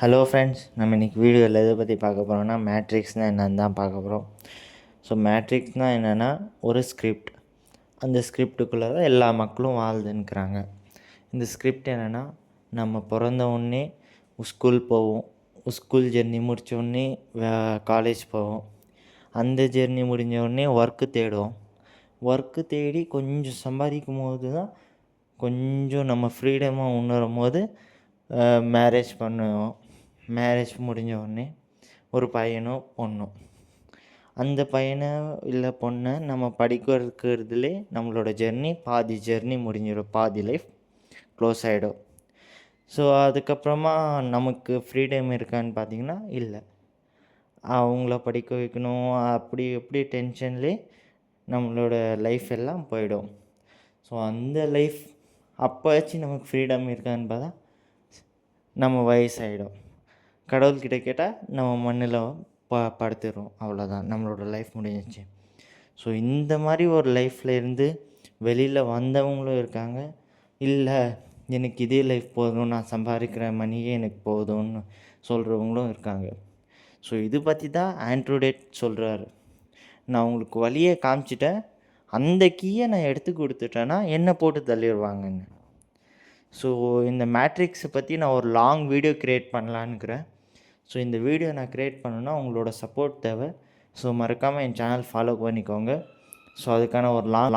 Hello friends, நம்ம இன்றைக்கி வீடியோவில் எதை பற்றி பார்க்க போகிறோம்னா மேட்ரிக்ஸ்னால் என்னன்னு தான் பார்க்க போகிறோம். ஸோ மேட்ரிக்ஸ்னால் என்னென்னா ஒரு ஸ்கிரிப்ட். அந்த ஸ்கிரிப்டுக்குள்ளே தான் எல்லா மக்களும் வாழ்ந்துன்னுக்கிறாங்க. இந்த ஸ்கிரிப்ட் என்னென்னா, நம்ம பிறந்த உடனே ஸ்கூல் போவோம், ஸ்கூல் ஜெர்னி முடித்த உடனே காலேஜ் போவோம், அந்த ஜெர்னி முடிஞ்ச உடனே ஒர்க்கு தேடுவோம். ஒர்க்கு தேடி கொஞ்சம் சம்பாதிக்கும் போது தான் கொஞ்சம் நம்ம ஃப்ரீடமாக உணரும் போது மேரேஜ் பண்ணுவோம். மேரேஜ் முடிஞ்ச உடனே ஒரு பையனோ பொண்ணோ, அந்த பையனை இல்லை பொண்ணை நம்ம படிக்க வைக்கிறதுலே நம்மளோட பாதி ஜெர்னி முடிஞ்சிடும், பாதி லைஃப் க்ளோஸ் ஆகிடும். ஸோ அதுக்கப்புறமா நமக்கு ஃப்ரீடம் இருக்கான்னு பார்த்திங்கன்னா இல்லை. அவங்கள படிக்க வைக்கணும், அப்படி எப்படி டென்ஷன்லேயே நம்மளோட லைஃப் எல்லாம் போயிடும். ஸோ அந்த லைஃப் அப்போயாச்சும் நமக்கு ஃப்ரீடம் இருக்கான்னு பார்த்தா நம்ம வயசாகிடும். கடவுள்கிட்ட கேட்டால் நம்ம மண்ணில் படுத்துடுறோம், அவ்வளோதான், நம்மளோட லைஃப் முடிஞ்சிச்சு. ஸோ இந்த மாதிரி ஒரு லைஃப்பில் இருந்து வெளியில் வந்தவங்களும் இருக்காங்க. இல்லை, எனக்கு இதே லைஃப் போதும், நான் சம்பாதிக்கிற மணியே எனக்கு போதும்னு சொல்கிறவங்களும் இருக்காங்க. ஸோ இது பற்றி தான் ஆண்ட்ரூ டேட் சொல்கிறாரு. நான் உங்களுக்கு வழியை காமிச்சிட்டேன், அந்த கீயை நான் எடுத்து கொடுத்துட்டேன்னா என்னை போட்டு தள்ளிடுவாங்கன்னு. ஸோ இந்த மேட்ரிக்ஸை பற்றி நான் ஒரு லாங் வீடியோ க்ரியேட் பண்ணலான்னுக்கிறேன். ஸோ இந்த வீடியோ நான் க்ரியேட் பண்ணணுன்னா உங்களோட சப்போர்ட் தேவை. ஸோ மறக்காமல் என் சேனல் ஃபாலோ பண்ணிக்கோங்க. ஸோ அதுக்கான ஒரு லாங்